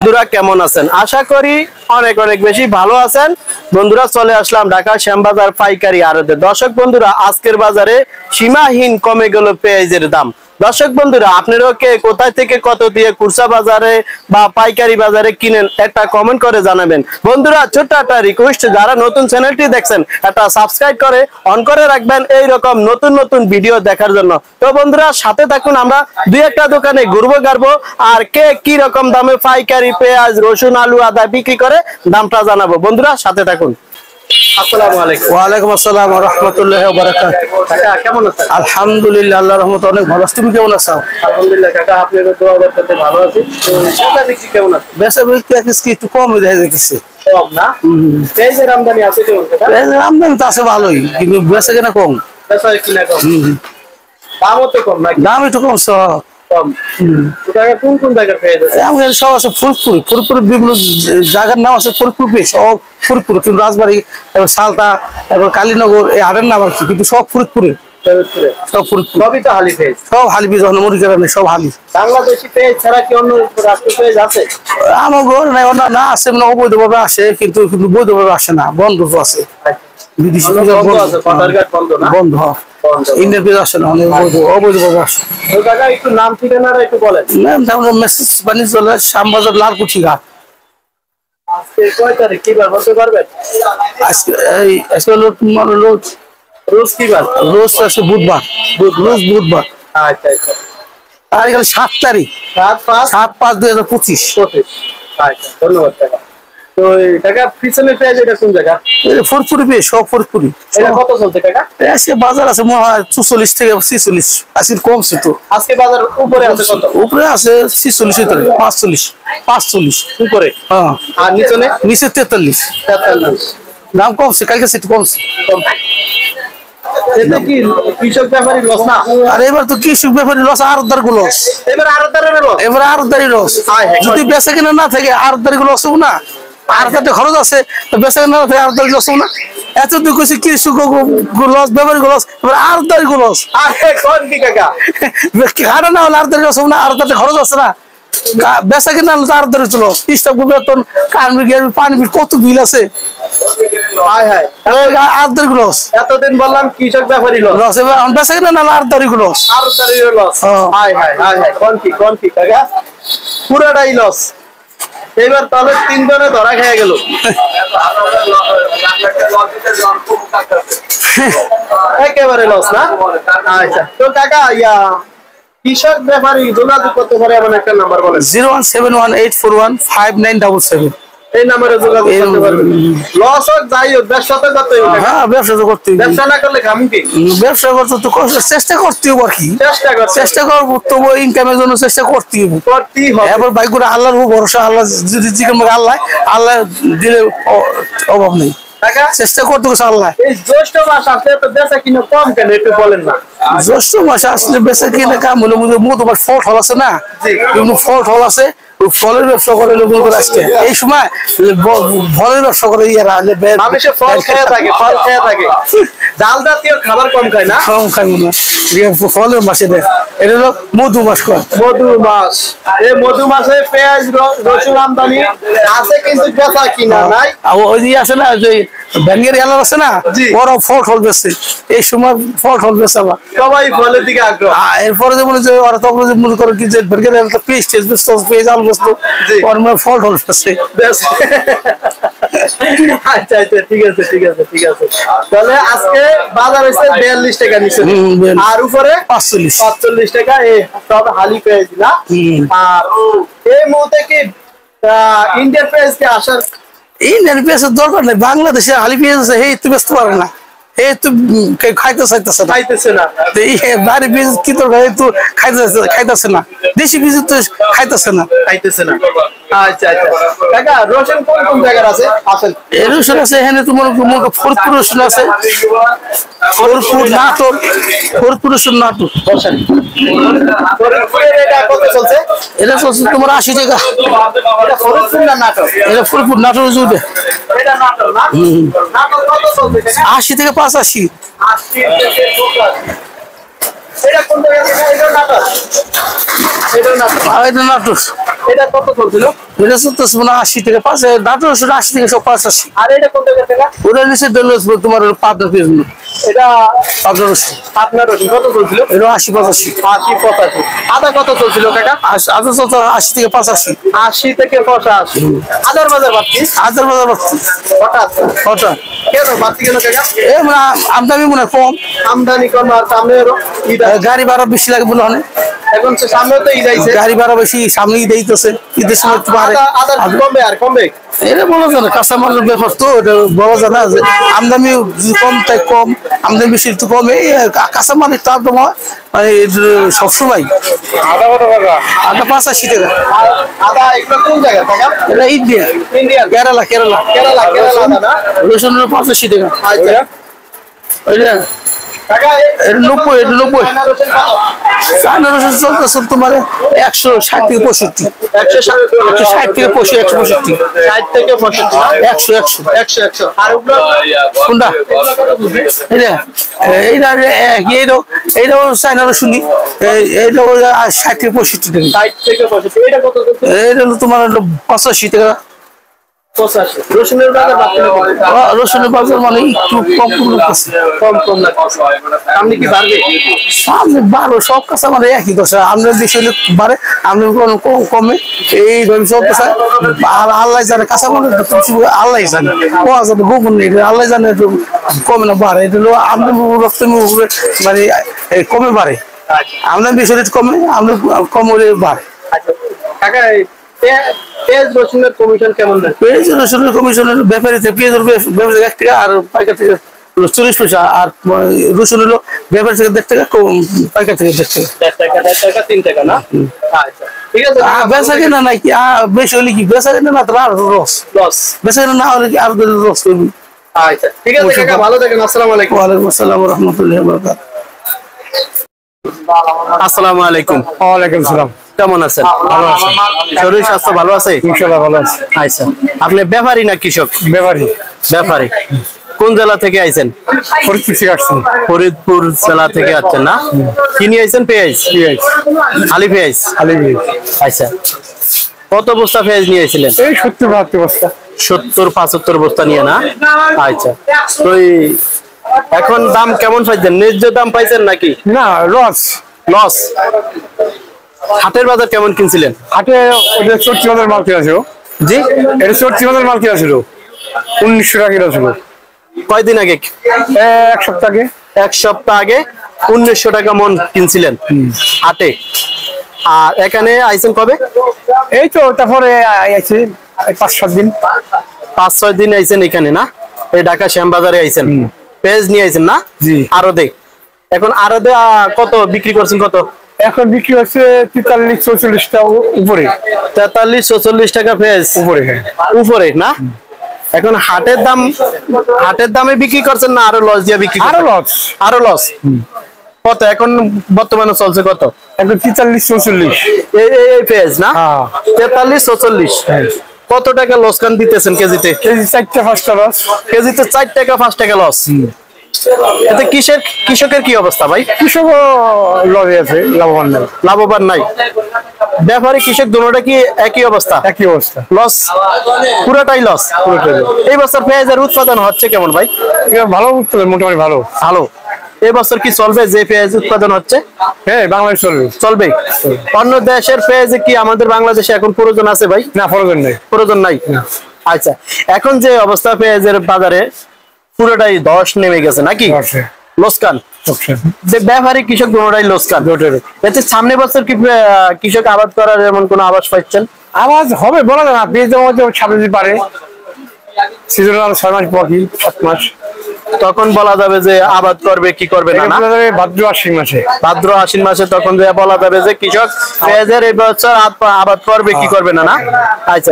বন্ধুরা কেমন আছেন? আশা করি অনেক অনেক বেশি ভালো আছেন। বন্ধুরা চলে আসলাম ঢাকা শ্যামবাজার পাইকারি আড়তে। দর্শক বন্ধুরা আজকের বাজারে সীমাহীন কমে গেল পেঁয়াজের দাম। দর্শক বন্ধুরা আপনারাও কে কোথায় থেকে কত দিয়ে কুরসা বাজারে বা পাইকারি বাজারে কিনেন একটা কমেন্ট করে জানাবেন। বন্ধুরা ছোট্ট একটা রিকোয়েস্ট, যারা নতুন চ্যানেলটি দেখছেন একটা সাবস্ক্রাইব করে অন করে রাখবেন এই রকম নতুন নতুন ভিডিও দেখার জন্য। তো বন্ধুরা সাথে থাকুন, আমরা দুই একটা দোকানে ঘুরবো গাড়বো আর কে কি রকম দামে পাইকারি পেঁয়াজ রসুন আলু আদা বিক্রি করে দামটা জানাবো। বন্ধুরা সাথে থাকুন। আসসালামু আলাইকুম। ওয়ালাইকুম আসসালাম ওয়া রাহমাতুল্লাহি ওয়া বারাকাতুহু। কাকা কেমন আছেন? আলহামদুলিল্লাহ, আল্লাহর রহমতে অনেক ভালো আছি। তুমি কেমন আছো? আলহামদুলিল্লাহ কাকা, আপনাদের দোয়া বরকতে ভালো আছি। তো সেটা দেখছি কেমন আছে? বেচা বিক্রি একটু কম হয়ে যাচ্ছে। কম না? পেঁয়াজের আমদানি আছে কেমন কাকা? পেঁয়াজের আমদানি তো আছে ভালোই, কিন্তু বেচা কেনা কম। বেচা কিনা কম। দামও তো কম নাকি? দাম একটু কম কম। তো কাকা কোন কোন জায়গার পেঁয়াজ আছে? আমাদের সব আছে ফুরপুরি বিভিন্ন জায়গার নাম আছে। ফুরপুরি সব ফুরপুরি, কিন্তু রাজবাড়ি এবং সালতা এবং কালীনগর এই হাটের নাম আছে, কিন্তু সব ফুরপুরি। সব ফুরপুরি, সবই তো হালি পেঁয়াজ। সব হালি বীজ মরিচের সব হালি। বাংলাদেশি পেঁয়াজ ছাড়া কি অন্য রাষ্ট্র পেঁয়াজ আছে? আমার ঘর নাই না আছে, মানে অবৈধভাবে আসে, কিন্তু বৈধভাবে আসে না, বন্ধ তো আছে। বিদেশি বন্ধ, ইন্ডিয়ান পেঁয়াজ আসে না, অবৈধভাবে আসে। একটু নাম ঠিকানাটা একটু বলেন। মেসেজ বাণিজ্য শ্যামবাজার লালকুঠি ঘাট। আজকে কয় তারিখ কি বার বলতে পারবেন? আজকে রোজ কি বার? রোজ আছে বুধবার। রোজ বুধবার। আচ্ছা আচ্ছা। আর এখানে 7 তারিখ 7/5/2025। আচ্ছা ধন্যবাদ কাকা। তো কাকা পিছনে পেঁয়াজ এটা কোন জায়গা? ফুরফুরি পেঁয়াজ, সব ফুরফুরি। এটা কত চলছে কাকা? আজকে বাজার আছে মনে হয় 44 থেকে 46। আজকে কমছে তো। আজকে বাজার উপরে আছে কত? উপরে আছে 46 থেকে 45 উপরে। হ্যাঁ। আর নিচে 43। দাম কমছে, কালকে একটু কমছে। এটা কি কৃষক ব্যাপারী লস না? আর এবার তো কৃষক ব্যাপারী লস, আড়তদার গুলো লস। এবার আড়তদারি লস। যদি বেচা কিনা না থাকে আড়তদারি গুলো লস হবে না। আড়তদারটা খরচ আছে, বেচা কিনা না থাকে আড়তদারি লস হবে না। এত দুঃখ হচ্ছে কৃষক লস, ব্যাপারী লস, এবার আড়তদারি লস। হারে না হলে আড়তদারি লস হবে না, আড়তদারটা খরচ আছে না। বেচা কিনা আড়তদারি চলো, স্টাফ বেতন, পানি বিল, কত বিল আছে। এতদিন বললাম কৃষক ব্যাপারী লস, এবার বেচা কিনা না আড়তদারি লস। পুরাটাই লস। এবার তাহলে 3 জনে ধরা খেয়ে গেল। একেবারে লস না? আচ্ছা তো কাকা কৃষক ব্যাপারী যোগাযোগ করতে পারে এমন একটা নাম্বার বলেন। 01718415977। এই নাম্বারে যোগাযোগ করতে পারবেন। লস হোক যাই হোক ব্যবসা তো করতেই হবে। হ্যাঁ, ব্যবসা তো করতেই হবে। ব্যবসা না করলে খাম কি? ব্যবসা করতে তো চেষ্টা করতে হবে আর কি। চেষ্টা করবো, তবু ইনকামের জন্য চেষ্টা করতেই হবে। এবার ভাই করে আল্লাহর উপর ভরসা, আল্লাহ যদি জিজ্ঞাসা করে আল্লাহ দিলে অভাব নেই। চেষ্টা করতে গেছে আল্লাহ। এই জ্যৈষ্ঠ মাস আসলে তো বেচা কিনা কম কেন একটু বলেন না? জ্যৈষ্ঠ মাস আসলে বেচা কিনা কাম হলে তোমার ফল ফল আছে না, ফল ফল আছে, ফলের ব্যবসা করে লোকের করে আসছে। এই সময় ফলের ব্যবসা করে মানুষের ফল খেয়ে থাকে, ফল খেয়ে থাকে, ডাল জাতীয় খাবার কম খায় না? কম খাই না, ফলের মাসে দেয়। এটা হলো মধু মাস। মধু মাস, এই মধু মাসে পেঁয়াজ রসুন আমদানি আছে, কিন্তু বেচা কিনা নাই। ওই যে আছে না, যে ব্যাঙ্গের এলাকা আছে না, বড় ফল ফল বেচছে। এই সময় ফল ফল বেচছে আবার সবাই ফলের দিকে আগ্রহ। এরপরে যে মনে হয় ওরা তখন মনে করে কি যে ব্যাঙ্গের এলাকা পেঁয়াজ আলু বেচতো, ফল ফল বেচছে। আচ্ছা আচ্ছা, ঠিক আছে ঠিক আছে ঠিক আছে। তাহলে আজকে বাজার হচ্ছে 42 টাকা নিচে, আর উপরে 45 টাকা। এই সব হালি পেঁয়াজ না? আর এই মুহূর্তে কি ইন্ডিয়ান পেঁয়াজ কে আসার? ইন্ডিয়ান পেঁয়াজের দরকার নেই, বাংলাদেশে হালি পেঁয়াজ আছে, এই তো বেচতে পারে না, এই তো খাইতে চাইতেছে না। বাইরে বীজ কি দরকার, এই তো খাইতেছে না, দেশি বীজ তো খাইতেছে না। আচ্ছা আচ্ছা কাকা, রসুন কোন কোন জায়গার আছে? রসুন আছে এখানে তোমার ফরিদপুর রসুন আছে, ফরিদপুর নাটোর, ফরিদপুর রসুন নাটোর। কত চলছে? এটা চলছে তোমার 80 টাকা। ফরিদপুর না নাটোর? এটা ফরিদপুর নাটোর জুড়ে 80 থেকে 85। এটা কোন জায়গা থেকে? এটা নাটক, এটা নাটক, এটা নাটক। এটা কত চলছিল? এটা 80 থেকে 5 নাটক 80 থেকে 85। আর এটা কোন জায়গা থেকে? ওটা নিচে দলস তোমার 5 পিস। এটা আপনার কত চলছিল? এটা 80 85। আদা কত চলছিল কাকা? আদা চলছে 80 থেকে 85। 80 থেকে 85। আদার বাজার বাড়তি? আদার বাজার বাড়তি হঠাৎ কেন বাড়তি কেন কাকা? আমদানি মনে কম, আমদানি কম আর সামনে গাড়ি ভাড়া বেশি লাগে বলে হয়। এখন সামনে তো ঈদ আইছে, গাড়ি ভাড়া বেশি, সামনে ঈদ আইতেছে, ঈদের সময় কমবে আর কমবে। এটা বলা যায় না, কাঁচামালের ব্যাপার তো, এটা বলা যায় না যে আমদানি কম তাই কম, আমদানি বেশি একটু কম। এই কাঁচামালের তার দাম হয় মানে সবসময়। আদা কত টাকা? আদা 85 টাকা। আদা এগুলো কোন জায়গা টাকা? এটা ইন্ডিয়া, কেরালা কেরালা কেরালা কেরালা আদা না? রসুন 85 টাকা। আচ্ছা ওইটা টাকা এটা 90, এটা 90। চায়না রসুন চলতেছে তোমার 160 থেকে 65। 160 থেকে 165। 60 থেকে 65। 100 আর ওগুলো কোনটা? এইটাও চায়না রসুনই, এইটাও 60 থেকে 65 টাকা। 60 থেকে 65। এটা কত? এটা তোমার 85 টাকা। 85। রসুনের বাজার বাড়তি না? রসুনের বাজার মানে একটু কম লাগছে, কম লাগছে। সামনে কি বাড়বে? সামনে 12 সব কাঁচা মানে একই দশা। আমরা বেশি হলে বাড়ে, আমরা কমে, এইভাবে চলতেছে। আর আল্লাহ জানে কাঁচা মানে আল্লাহ জানে, কোয়া যাবে গোপন নেই, আল্লাহ জানে একটু কমে না বাড়ে। এটা হলো আমরা রক্তের মানে কমে বাড়ে, আমরা বেশি হলে কমে, আমরা কম হলে বাড়ে। কাকা পেঁয়াজ রসুনের কমিশন কেমন দেয়? পেঁয়াজ রসুনের কমিশনের ব্যাপারীতে পেঁয়াজের ব্যবসা 1 টাকা, আর পাইকার থেকে 40 পয়সা, আর রসুন হলো ব্যাপারী থেকে 1.5 টাকা, পাইকার থেকে 1.5 টাকা। 1 টাকা 3 টাকা না? আচ্ছা ঠিক আছে। বেচা কেনা নাই কি বেশি হলে কি বেচা কেনা না, আর লস বেচা কেনা না হলে কি আর লস করবি। আচ্ছা ঠিক আছে কাকা, ভালো থাকেন। আসসালামু আলাইকুম। ওয়ালাইকুম আসসালাম ওয়া রাহমাতুল্লাহি ওয়া বারাকাতুহু। আসসালামু আলাইকুম। ওয়ালাইকুম সালাম। কেমন আছেন? ভালো আছি। শরীর স্বাস্থ্য ভালো আছে? ইনশাআল্লাহ ভালো আছে। আচ্ছা আপনি ব্যাপারী না কৃষক? ব্যাপারী। কোন জেলা থেকে আইছেন? ফরিদপুর থেকে আসছেন। ফরিদপুর জেলা থেকে আসছেন না? কি নিয়ে আইছেন? পেঁয়াজ। আলি পেঁয়াজ। আচ্ছা কত বস্তা পেঁয়াজ নিয়ে আইছিলেন? এই 70-72 বস্তা। 70-75 বস্তা নিয়ে না? আচ্ছা তো এখন দাম কেমন পাইছেন? ন্যায্য দাম পাইছেন নাকি? না, লস। হাটের বাজার কেমন কিনছিলেন? হাটে ওটা 40 বাজার মাল কিনা ছিল। জি এটা 40 বাজার মাল কিনা ছিল, 1900 টাকা কিনা ছিল। কয়দিন আগে? 1 সপ্তাহ আগে। 1 সপ্তাহ আগে 1900 টাকা মন কিনছিলেন হাটে। আর এখানে আইছেন কবে? এই তো তারপরে আইছি 5-7 দিন। 5-6 দিন আইছেন এখানে না? এই ঢাকা শ্যামবাজারে আইছেন, পেঁয়াজ নিয়ে আইছেন না? জি। আরদে এখন আরদে কত বিক্রি করছেন? কত এখন বিক্রি হচ্ছে 43-44 টাকা উপরে। 43-44 টাকা পেঁয়াজ উপরে না? এখন হাটের দামে বিক্রি করছেন না আরো লস দিয়ে বিক্রি? আরো লস। কত এখন বর্তমানে চলছে? কত এখন 43-44 এই পেঁয়াজ না? 43-44। কত টাকা লসকান দিতেছেন কেজিতে? কেজি 4-5 টাকা লস। কেজিতে 4 টাকা 5 টাকা লস। এতে কৃষকের কি অবস্থা ভাই? কৃষক লস আছে, লাভবান নাই। ব্যাপারী কৃষক দুটোটা কি একই অবস্থা? লস, পুরোটাই লস। এই বছর পেঁয়াজের উৎপাদন হচ্ছে কেমন ভাই? ভালো উৎপাদন, মোটামুটি ভালো। এই বছর কি চলবে যে পেঁয়াজ উৎপাদন হচ্ছে? হ্যাঁ, বাংলাদেশ চলবে। অন্য দেশের পেঁয়াজে কি আমাদের বাংলাদেশে এখন প্রয়োজন আছে ভাই? না, প্রয়োজন নাই। আচ্ছা এখন যে অবস্থা পেঁয়াজের বাজারে পুরোটাই 10 নেমে গেছে নাকি? লোকসান। যে ব্যাপারী কৃষক দুটোটাই লোকসান। এতে সামনে বছর কি কৃষক আবাদ করার এমন কোনো আভাস পাচ্ছেন? আবাদ হবে বলা যায় না, পেঁয়াজের মধ্যে সামনে পারে সিজনাল 6 মাস বাকি 7 মাস, তখন বলা যাবে যে আবাদ করবে কি করবে না। ভাদ্র আশ্বিন মাসে তখন যে বলা যাবে যে কৃষক পেঁয়াজের এই বছর আবাদ করবে কি করবে না। আচ্ছা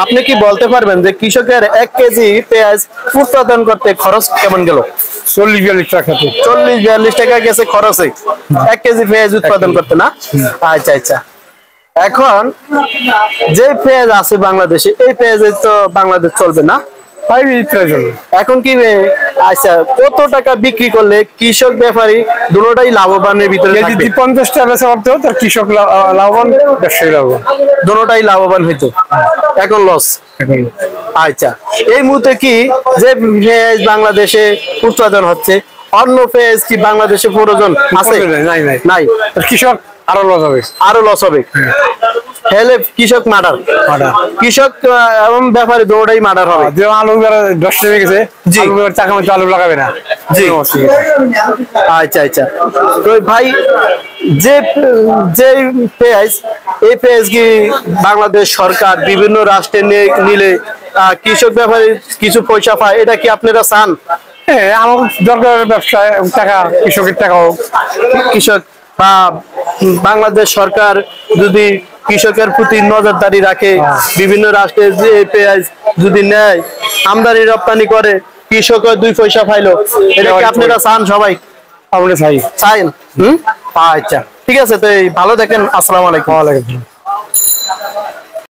আপনি কি বলতে পারবেন যে কৃষকের 1 কেজি পেঁয়াজ উৎপাদন করতে খরচ কেমন গেল? 40-42 টাকা। 40-42 টাকা গেছে খরচে 1 কেজি পেঁয়াজ উৎপাদন করতে না? আচ্ছা এখন যে পেঁয়াজ আছে বাংলাদেশে, এই পেঁয়াজে তো বাংলাদেশ চলবে না, এখন কি আচ্ছা কত টাকা বিক্রি করলে কৃষক ব্যাপারী দুটোটাই লাভবানের ভিতরে থাকবে? 50 টাকা বেচা করতে হতো তার কৃষক লাভবান, ব্যবসায়ী লাভবান, দুটোটাই লাভবান হইতো, এখন লস। আচ্ছা এই মুহূর্তে কি যে পেঁয়াজ বাংলাদেশে উৎপাদন হচ্ছে অন্য পেঁয়াজ কি বাংলাদেশে প্রয়োজন আছে? নাই, কৃষক আরো লস হবে, আরো লস হবে। হেলে কৃষক মার্ডার, কৃষক এবং ব্যাপারী দুটোটাই মার্ডার হবে। যে আলু 10 টাকা গেছে, টাকা মতো আলু লাগাবে না। জি আচ্ছা আচ্ছা। তো ভাই যে যে পেঁয়াজ, এই পেঁয়াজ কি বাংলাদেশ সরকার বিভিন্ন রাষ্ট্রে নিলে কৃষক ব্যাপারী কিছু পয়সা পায়, এটা কি আপনারা চান? হ্যাঁ, আমার দরকার ব্যবসায় টাকা, কৃষকের টাকা হোক। কৃষক বা বাংলাদেশ সরকার যদি কৃষকের প্রতি নজরদারি রাখে, বিভিন্ন রাষ্ট্রের যে পেঁয়াজ যদি নেয় আমদানি রপ্তানি করে, কৃষকের 2 পয়সা পাইলো, এটা কি আপনারা চান? সবাই আমরা চাই। আচ্ছা ঠিক আছে, তো ভালো দেখেন। আসসালামু আলাইকুম।